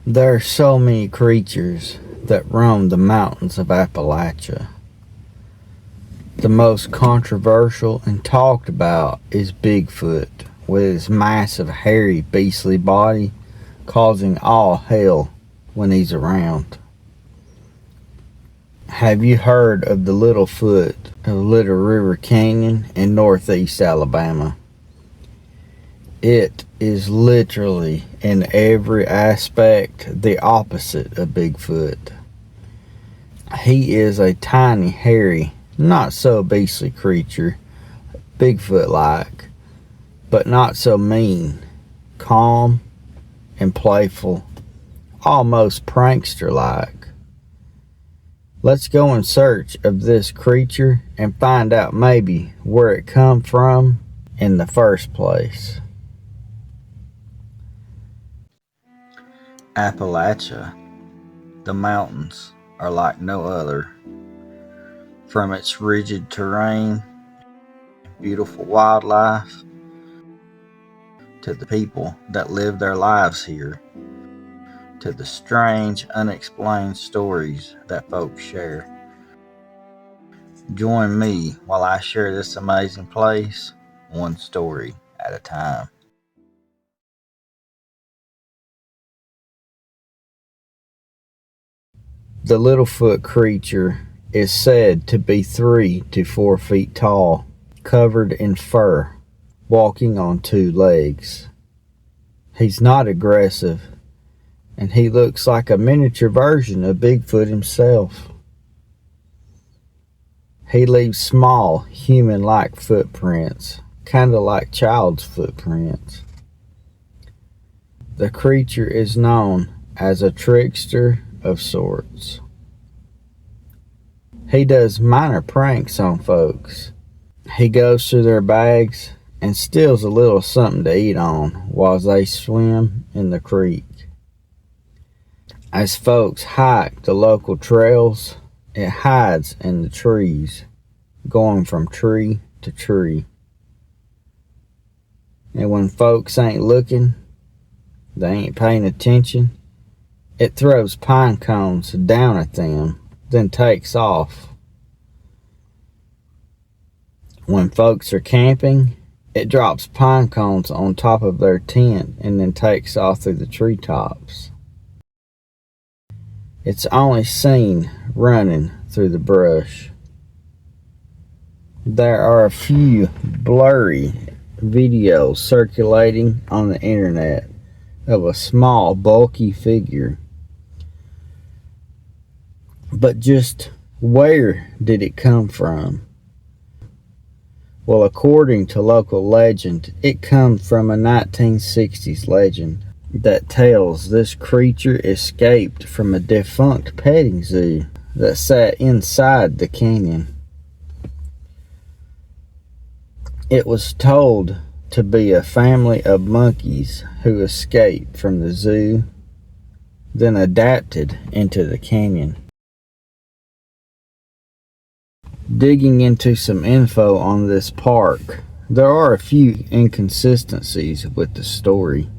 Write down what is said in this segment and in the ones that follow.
There are so many creatures that roam the mountains of Appalachia. The most controversial and talked about is Bigfoot, with his massive, hairy, beastly body causing all hell when he's around. Have you heard of the Littlefoot of Little River Canyon in northeast Alabama? It is literally, in every aspect, the opposite of Bigfoot. He is a tiny, hairy, not so beastly creature, Bigfoot-like, but not so mean, calm, and playful, almost prankster-like. Let's go in search of this creature and find out maybe where it come from in the first place. Appalachia, the mountains are like no other. From its rigid terrain, beautiful wildlife, to the people that live their lives here, to the strange, unexplained stories that folks share. Join me while I share this amazing place, one story at a time. The Littlefoot creature is said to be 3 to 4 feet tall, covered in fur, walking on 2 legs. He's not aggressive, and he looks like a miniature version of Bigfoot himself. He leaves small, human-like footprints, kind of like child's footprints. The creature is known as a trickster of sorts. He does minor pranks on folks. He goes through their bags and steals a little something to eat on while they swim in the creek. As folks hike the local trails, it hides in the trees, going from tree to tree. And when folks ain't looking, they ain't paying attention, it throws pine cones down at them, then takes off. When folks are camping, it drops pine cones on top of their tent and then takes off through the treetops. It's only seen running through the brush. There are a few blurry videos circulating on the internet of a small, bulky figure. But just where did it come from? Well, according to local legend, it comes from a 1960s legend that tells this creature escaped from a defunct petting zoo that sat inside the canyon. It was told to be a family of monkeys who escaped from the zoo, then adapted into the canyon. Digging into some info on this park, there are a few inconsistencies with the story.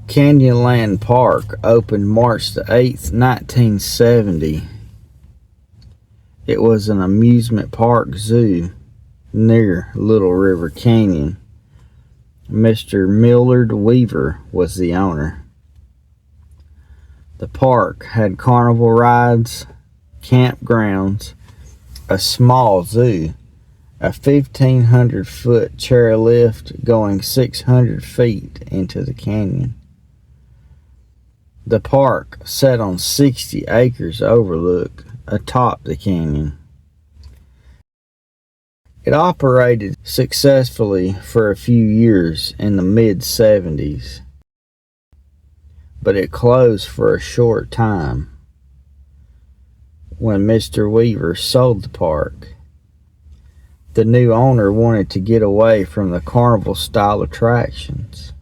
Canyonland Park opened March the 8th, 1970. It was an amusement park zoo near Little River Canyon. Mr. Millard Weaver was the owner. The park had carnival rides, campgrounds, a small zoo, a 1,500-foot chairlift going 600 feet into the canyon. The park sat on 60 acres overlook atop the canyon. It operated successfully for a few years in the mid-70s, but it closed for a short time when Mr. Weaver sold the park. The new owner wanted to get away from the carnival-style attractions.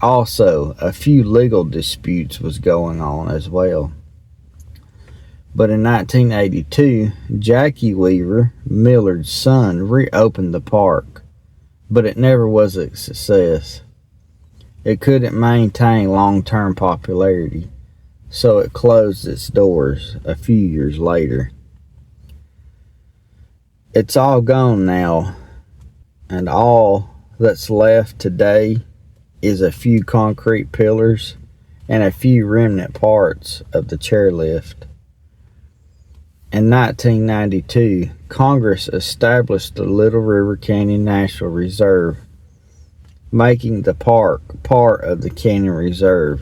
Also, a few legal disputes was going on as well. But in 1982, Jackie Weaver, Millard's son, reopened the park, but it never was a success. it couldn't maintain long-term popularity, so it closed its doors a few years later. It's all gone now, and all that's left today is a few concrete pillars and a few remnant parts of the chairlift. In 1992, Congress established the Little River Canyon National Reserve, making the park part of the Canyon Reserve.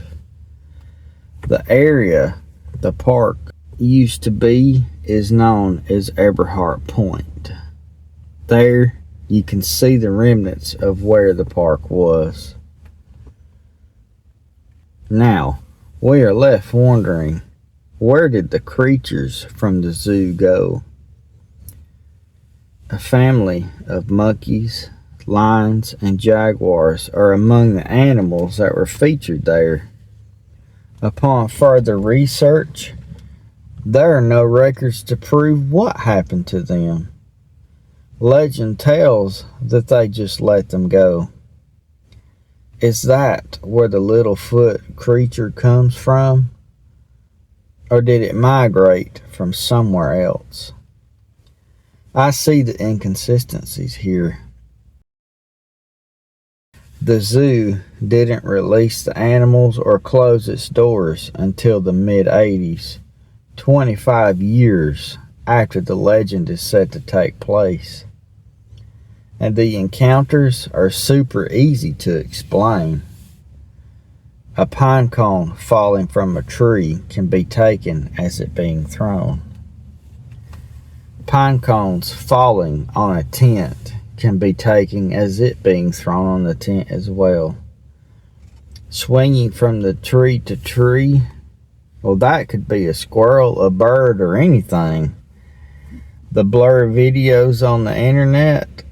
The area the park used to be is known as Eberhart Point. There, you can see the remnants of where the park was. Now, we are left wondering, where did the creatures from the zoo go? A family of monkeys, lions, and jaguars are among the animals that were featured there. Upon further research, there are no records to prove what happened to them. Legend tells that they just let them go. Is that where the Littlefoot creature comes from? Or did it migrate from somewhere else? I see the inconsistencies here. The zoo didn't release the animals or close its doors until the mid-80s, 25 years after the legend is said to take place. And the encounters are super easy to explain. A pine cone falling from a tree can be taken as it being thrown. Pine cones falling on a tent can be taken as it being thrown on the tent as well. Swinging from the tree to tree, well, that could be a squirrel, a bird, or anything. The blur videos on the internet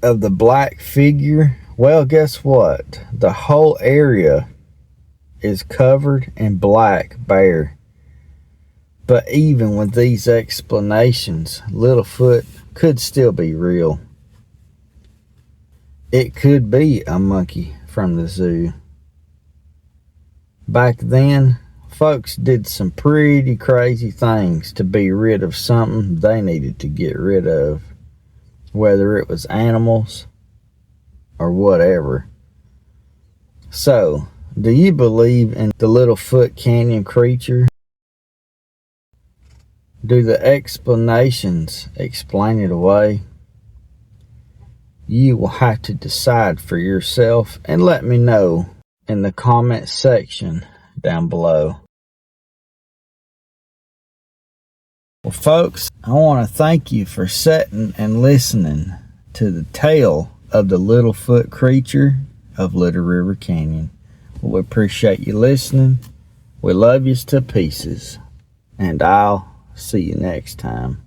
of the black figure, well, guess what? The whole area is covered in black bear. But even with these explanations, Littlefoot could still be real. It could be a monkey from the zoo. Back then, folks did some pretty crazy things to be rid of something they needed to get rid of, whether it was animals or whatever. So, do you believe in the Littlefoot Canyon creature? Do the explanations explain it away? You will have to decide for yourself and let me know in the comment section down below. Well, folks, I want to thank you for sitting and listening to the tale of the Littlefoot creature of Little River Canyon. We appreciate you listening. We love you to pieces. And I'll see you next time.